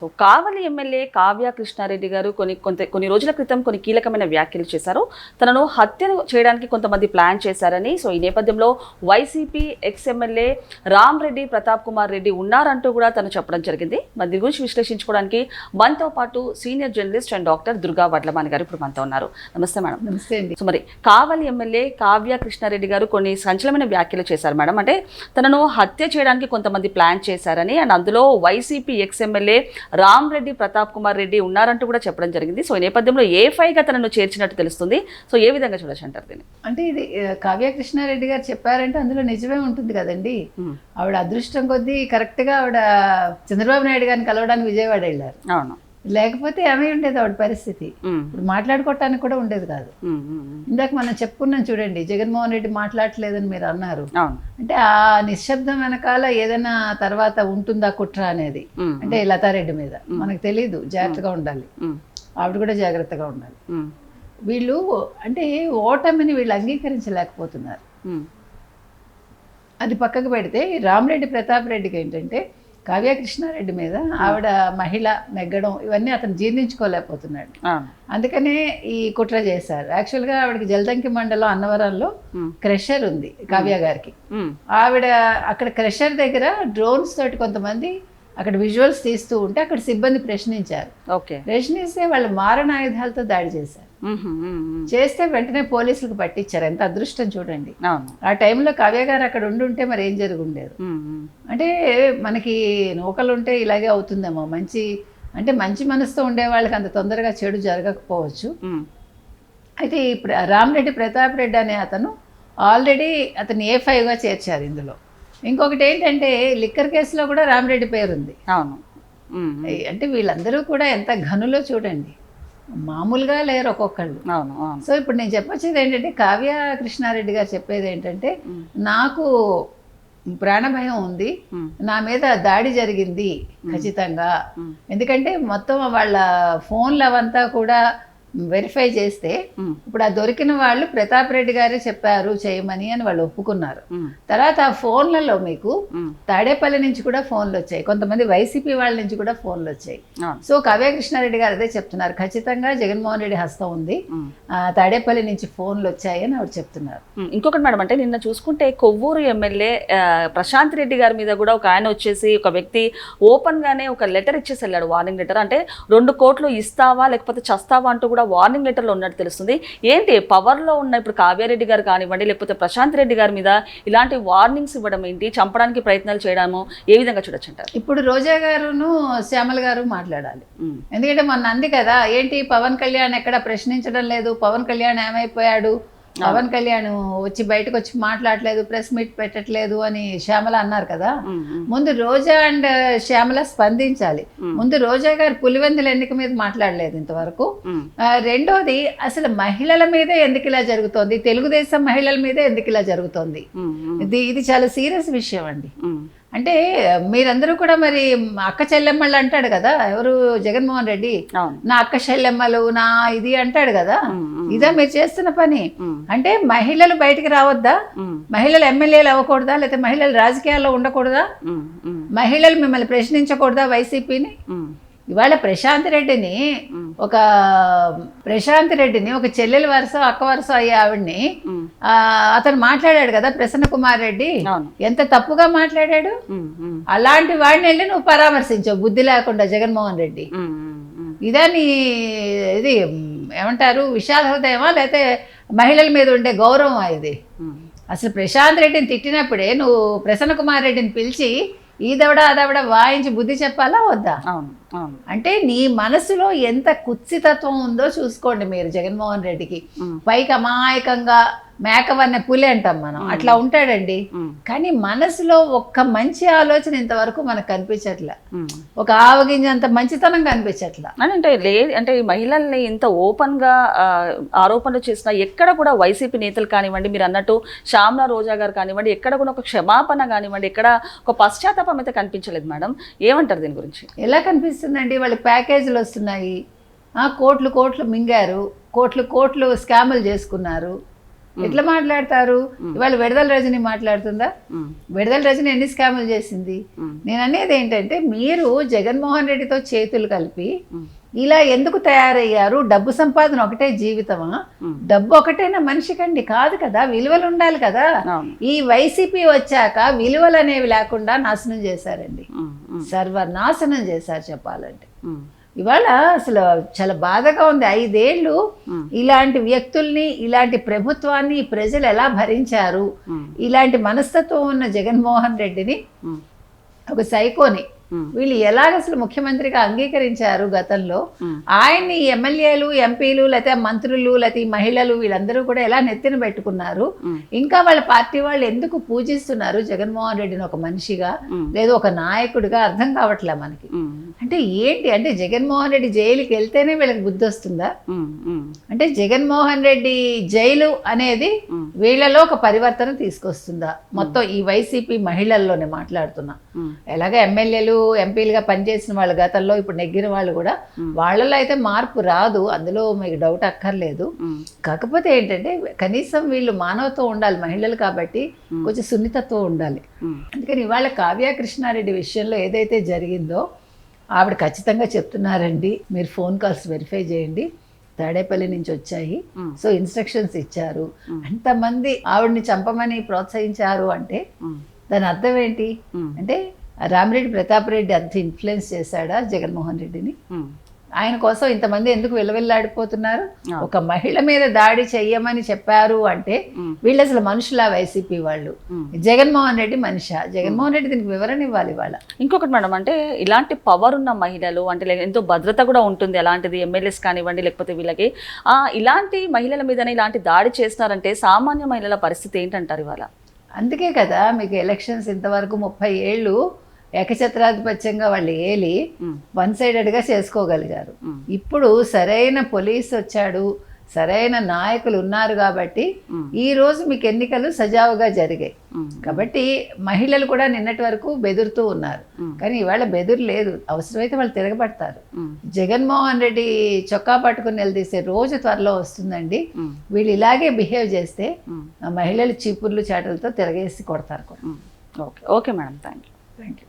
కావలి MLA Kavya Krishna Reddy గారు కొన్ని రోజుల క్రితం కొన్ని కీలకమైన వ్యాఖ్యలు చేశారు. తనను హత్యను చేయడానికి కొంతమంది ప్లాన్ చేశారని, సో ఈ నేపథ్యంలో వైసీపీ ఎక్స్ ఎమ్మెల్యే రామ్ రెడ్డి ప్రతాప్ కుమార్ రెడ్డి ఉన్నారంటూ కూడా తను చెప్పడం జరిగింది. మరి దీని గురించి విశ్లేషించుకోవడానికి మనతో పాటు senior journalist and doctor Durga Vadlamani గారు ఇప్పుడు మనతో ఉన్నారు. నమస్తే మేడం. నమస్తే అండి. సో మరి కావలి ఎమ్మెల్యే కావ్య కృష్ణారెడ్డి గారు కొన్ని సంచలనమైన వ్యాఖ్యలు చేశారు మేడం. అంటే తనను హత్య చేయడానికి కొంతమంది ప్లాన్ చేశారని, అండ్ అందులో వైసీపీ ఎక్స్ ఎమ్మెల్యే రామ్ రెడ్డి ప్రతాప్ కుమార్ రెడ్డి ఉన్నారంటూ కూడా చెప్పడం జరిగింది. సో ఈ నేపథ్యంలో ఏ5గా తనను చేర్చినట్టు తెలుస్తుంది. సో ఏ విధంగా చూడొచ్చు అంటారు దీన్ని? అంటే ఇది కావ్య కృష్ణారెడ్డి గారు చెప్పారంటే అందులో నిజమే ఉంటుంది కదండి. ఆవిడ అదృష్టం కొద్దీ కరెక్ట్ గా ఆవిడ చంద్రబాబు నాయుడు గారిని కలవడానికి విజయవాడ వెళ్ళారు. అవును, లేకపోతే ఏమీ ఉండేది ఆవిడ పరిస్థితి. ఇప్పుడు మాట్లాడుకోవటానికి కూడా ఉండేది కాదు. ఇందాక మనం చెప్పుకున్నాం చూడండి, జగన్మోహన్ రెడ్డి మాట్లాడలేదని మీరు అన్నారు. అంటే ఆ నిశ్శబ్దం వెనకాల ఏదైనా తర్వాత ఉంటుందా కుట్ర అనేది, అంటే లతారెడ్డి మీద మనకు తెలీదు. జాగ్రత్తగా ఉండాలి, ఆవిడ కూడా జాగ్రత్తగా ఉండాలి. వీళ్ళు అంటే ఓటమిని వీళ్ళు అంగీకరించలేకపోతున్నారు. అది పక్కకు పెడితే రామరెడ్డి ప్రతాప్ రెడ్డికి ఏంటంటే కావ్య కృష్ణారెడ్డి మీద ఆవిడ మహిళ నెగ్గడం ఇవన్నీ అతను జీర్ణించుకోలేకపోతున్నాడు. అందుకనే ఈ కుట్ర చేశారు. యాక్చువల్గా ఆవిడకి జలదంకి మండలం అన్నవరంలో క్రషర్ ఉంది కావ్య గారికి. ఆవిడ అక్కడ క్రషర్ దగ్గర డ్రోన్స్ తోటి కొంతమంది అక్కడ విజువల్స్ తీస్తూ ఉంటే అక్కడ సిబ్బంది ప్రశ్నించారు. ప్రశ్నిస్తే వాళ్ళు మారణాయుధాలతో దాడి చేశారు. చేస్తే వెంటనే పోలీసులకు పట్టించారు. ఎంత అదృష్టం చూడండి. ఆ టైంలో కావ్య గారు అక్కడ ఉండుంటే మరి ఏం జరుగుండేది. అంటే మనకి నూకలు ఉంటే ఇలాగే అవుతుందేమో. మంచి మనసుతో ఉండే వాళ్ళకి అంత తొందరగా చెడు జరగకపోవచ్చు. అయితే ఇప్పుడు రామరెడ్డి ప్రతాప్ రెడ్డి అనే అతను ఆల్రెడీ అతను A5గా చేర్చారు ఇందులో. ఇంకొకటి ఏంటంటే లిక్కర్ కేసులో కూడా రామరెడ్డి పేరుంది. అవును, అంటే వీళ్ళందరూ కూడా ఎంత ఘనులో చూడండి, మామూలుగా లేరు ఒక్కొక్కళ్ళు. సో ఇప్పుడు నేను చెప్పొచ్చేది ఏంటంటే కావ్య కృష్ణారెడ్డి గారు చెప్పేది ఏంటంటే, నాకు ప్రాణభయం ఉంది, నా మీద దాడి జరిగింది ఖచ్చితంగా. ఎందుకంటే మొత్తం వాళ్ళ ఫోన్లు అవంతా కూడా వెరిఫై చేస్తే ఇప్పుడు ఆ దొరికిన వాళ్ళు ప్రతాప్ రెడ్డి గారే చెప్పారు చేయమని అని వాళ్ళు ఒప్పుకున్నారు. తర్వాత ఆ ఫోన్లలో మీకు తాడేపల్లి నుంచి కూడా ఫోన్లు వచ్చాయి, కొంతమంది వైసీపీ వాళ్ళ నుంచి కూడా ఫోన్లు వచ్చాయి. సో కావ్య కృష్ణారెడ్డి గారు అదే చెప్తున్నారు, ఖచ్చితంగా జగన్మోహన్ రెడ్డి హస్తం ఉంది, తాడేపల్లి నుంచి ఫోన్లు వచ్చాయి అని ఆవిడ చెప్తున్నారు. ఇంకొకటి మేడం, అంటే నిన్న చూసుకుంటే కొవ్వూరు ఎమ్మెల్యే ప్రశాంత్ రెడ్డి గారి మీద కూడా ఒక ఆయన వచ్చేసి ఒక వ్యక్తి ఓపెన్ గానే ఒక లెటర్ ఇచ్చేసి వెళ్ళాడు, వార్నింగ్ లెటర్. అంటే 2 కోట్లు ఇస్తావా లేకపోతే చస్తావా అంటూ కూడా వార్నింగ్ లెటర్లో ఉన్నట్టు తెలుస్తుంది. ఏంటి పవర్లో ఉన్న ఇప్పుడు కావ్యారెడ్డి గారు కానివ్వండి లేకపోతే ప్రశాంత్ రెడ్డి గారి మీద ఇలాంటి వార్నింగ్స్ ఇవ్వడం ఏంటి, చంపడానికి ప్రయత్నాలు చేయడము ఏ విధంగా చూడొచ్చు అంటారు? ఇప్పుడు రోజా గారును శ్యామల గారు మాట్లాడాలి. ఎందుకంటే మొన్న అంది కదా, ఏంటి పవన్ కళ్యాణ్ ఎక్కడ ప్రశ్నించడం లేదు, పవన్ కళ్యాణ్ ఏమైపోయాడు, పవన్ కళ్యాణ్ వచ్చి బయటకు వచ్చి మాట్లాడలేదు, ప్రెస్ మీట్ పెట్టట్లేదు అని శ్యామల అన్నారు కదా. ముందు రోజా అండ్ శ్యామల స్పందించాలి. ముందు రోజా గారు పులివెందుల ఎన్నిక మీద మాట్లాడలేదు ఇంతవరకు. రెండోది అసలు మహిళల మీదే ఎందుకు ఇలా జరుగుతోంది, తెలుగుదేశం మహిళల మీదే ఎందుకు ఇలా జరుగుతోంది, ఇది చాలా సీరియస్ విషయం అండి. అంటే మీరందరూ కూడా మరి అక్క చెల్లెమ్మలు అంటాడు కదా ఎవరు, జగన్మోహన్ రెడ్డి, నా అక్క చెల్లెమ్మలు నా ఇది అంటాడు కదా. ఇదా మీరు చేస్తున్న పని? అంటే మహిళలు బయటికి రావద్దా, మహిళలు ఎమ్మెల్యేలు అవ్వకూడదా, లేకపోతే మహిళలు రాజకీయాల్లో ఉండకూడదా, మహిళలు మిమ్మల్ని ప్రశ్నించకూడదా వైసీపీని? ఇవాళ ప్రశాంత్ రెడ్డిని ఒక చెల్లెల వరుస అక్క వరుస అయ్యే ఆవిడ్ని అతను మాట్లాడాడు కదా ప్రసన్న కుమార్ రెడ్డి, ఎంత తప్పుగా మాట్లాడాడు. అలాంటి వాడిని వెళ్ళి నువ్వు పరామర్శించావు బుద్ధి లేకుండా జగన్మోహన్ రెడ్డి. ఇదా నీ ఇది ఏమంటారు, విశాల హృదయమా లేకపోతే మహిళల మీద ఉండే గౌరవమా ఇది? అసలు ప్రశాంత్ రెడ్డిని తిట్టినప్పుడే నువ్వు ప్రసన్న కుమార్ రెడ్డిని పిలిచి ఈ దవడ ఆ దవడ వాయించి బుద్ధి చెప్పాలా వద్దా? అంటే నీ మనసులో ఎంత కుత్సితత్వం ఉందో చూసుకోండి మీరు జగన్మోహన్ రెడ్డికి. పైకి అమాయకంగా మేకవన్న పులి అంటాం మనం, అట్లా ఉంటాడండి. కానీ మనసులో ఒక్క మంచి ఆలోచన ఇంతవరకు మనకు కనిపించట్లే, ఒక ఆవగింజ అంత మంచితనం కనిపించట్లా. అంటే ఈ మహిళల్ని ఇంత ఓపెన్ గా ఆరోపణలు చేసిన ఎక్కడ కూడా వైసీపీ నేతలు కానివ్వండి, మీరు అన్నట్టు శ్యామల రోజా గారు కానివ్వండి, ఎక్కడ కూడా ఒక క్షమాపణ కానివ్వండి, ఎక్కడ ఒక పశ్చాత్తాపం అయితే కనిపించలేదు మేడం. ఏమంటారు దీని గురించి? ఎలా కనిపిస్తుందండి, వాళ్ళకి ప్యాకేజీలు వస్తున్నాయి, కోట్లు కోట్లు మింగారు, కోట్లు స్కాములు చేసుకున్నారు. ఎట్లా మాట్లాడతారు? ఇవాళ విడుదల రజని మాట్లాడుతుందా? విడుదల రజని ఎన్ని స్కాములు చేసింది? నేను అనేది ఏంటంటే, మీరు జగన్మోహన్ రెడ్డితో చేతులు కలిపి ఇలా ఎందుకు తయారయ్యారు? డబ్బు సంపాదన ఒకటే జీవితమా? డబ్బు ఒకటేనా మనిషికండి? కాదు కదా, విలువలు ఉండాలి కదా. ఈ వైసీపీ వచ్చాక విలువలు అనేవి లేకుండా నాశనం చేశారండి, సర్వనాశనం చేశారు చెప్పాలంటే. ఇవాళ అసలు చాలా బాధగా ఉంది. 5 ఏళ్ళు ఇలాంటి వ్యక్తుల్ని, ఇలాంటి ప్రభుత్వాన్ని ప్రజలు ఎలా భరించారు? ఇలాంటి మనస్తత్వం ఉన్న జగన్మోహన్ రెడ్డిని, ఒక సైకోని వీళ్ళు ఎలాగ అసలు ముఖ్యమంత్రిగా అంగీకరించారు గతంలో? ఆయన్ని ఎమ్మెల్యేలు, ఎంపీలు, లేకపోతే మంత్రులు, లేకపోతే మహిళలు వీళ్ళందరూ కూడా ఎలా నెత్తిన పెట్టుకున్నారు? ఇంకా వాళ్ళ పార్టీ వాళ్ళు ఎందుకు పూజిస్తున్నారు జగన్మోహన్ రెడ్డిని ఒక మనిషిగా, లేదా ఒక నాయకుడిగా? అర్థం కావట్లే మనకి. అంటే ఏంటి అంటే, జగన్మోహన్ రెడ్డి జైలుకి వెళ్తేనే వీళ్ళకి బుద్ధి వస్తుందా? అంటే జగన్మోహన్ రెడ్డి జైలు అనేది వీళ్ళలో ఒక పరివర్తన తీసుకొస్తుందా? మొత్తం ఈ వైసీపీ మహిళల్లోనే మాట్లాడుతున్నా. ఎలాగ ఎమ్మెల్యేలు, ఎంపీలుగా పనిచేసిన వాళ్ళు గతంలో, ఇప్పుడు నెగ్గిన వాళ్ళు కూడా, వాళ్ళలో అయితే మార్పు రాదు, అందులో మీకు డౌట్ అక్కర్లేదు. కాకపోతే ఏంటంటే, కనీసం వీళ్ళు మానవత్వం ఉండాలి, మహిళలు కాబట్టి కొంచెం సున్నితత్వం ఉండాలి. అందుకని ఇవాళ కావ్య కృష్ణారెడ్డి విషయంలో ఏదైతే జరిగిందో, ఆవిడ ఖచ్చితంగా చెప్తున్నారండి, మీరు ఫోన్ కాల్స్ వెరిఫై చేయండి, తాడేపల్లి నుంచి వచ్చాయి, సో ఇన్స్ట్రక్షన్స్ ఇచ్చారు. అంతమంది ఆవిడని చంపమని ప్రోత్సహించారు అంటే దాని అర్థం ఏంటి అంటే, రామిరెడ్డి ప్రతాప్ రెడ్డి అంత ఇన్ఫ్లుయెన్స్ చేశాడా జగన్మోహన్ రెడ్డిని? ఆయన కోసం ఇంతమంది ఎందుకు విలవిల్లాడిపోతున్నారు? ఒక మహిళ మీద దాడి చెయ్యమని చెప్పారు అంటే వీళ్ళు అసలు మనుషులా? వైసీపీ వాళ్ళు. జగన్మోహన్ రెడ్డి మనిషా? జగన్మోహన్ రెడ్డి దీనికి వివరణ ఇవ్వాలి ఇవాళ. ఇంకొకటి మేడం, అంటే ఇలాంటి పవర్ ఉన్న మహిళలు అంటే ఎంతో భద్రత కూడా ఉంటుంది, అలాంటిది ఎమ్మెల్యేస్ కానివ్వండి, లేకపోతే వీళ్ళకి ఇలాంటి మహిళల మీదనే ఇలాంటి దాడి చేస్తున్నారంటే సామాన్య మహిళల పరిస్థితి ఏంటంటారు ఇవాళ? అందుకే కదా మీకు ఎలక్షన్స్ ఇంతవరకు 30 ఏళ్ళు ఏకఛత్రాధిపత్యంగా వాళ్ళు ఏలి వన్ సైడెడ్గా చేసుకోగలిగారు. ఇప్పుడు సరైన పోలీస్ వచ్చాడు, సరైన నాయకులు ఉన్నారు కాబట్టి ఈ రోజు మీకు ఎన్నికలు సజావుగా జరిగాయి. కాబట్టి మహిళలు కూడా నిన్నటి వరకు బెదురుతూ ఉన్నారు, కానీ ఇవాళ బెదురు లేదు. అవసరమైతే వాళ్ళు తిరగబడతారు. జగన్మోహన్ రెడ్డి చొక్కా పట్టుకుని నిలదీసే రోజు త్వరలో వస్తుందండి. వీళ్ళు ఇలాగే బిహేవ్ చేస్తే మహిళలు చీపుర్లు చాటలతో తిరగేసి కొడతారు. Okay okay madam, thank you.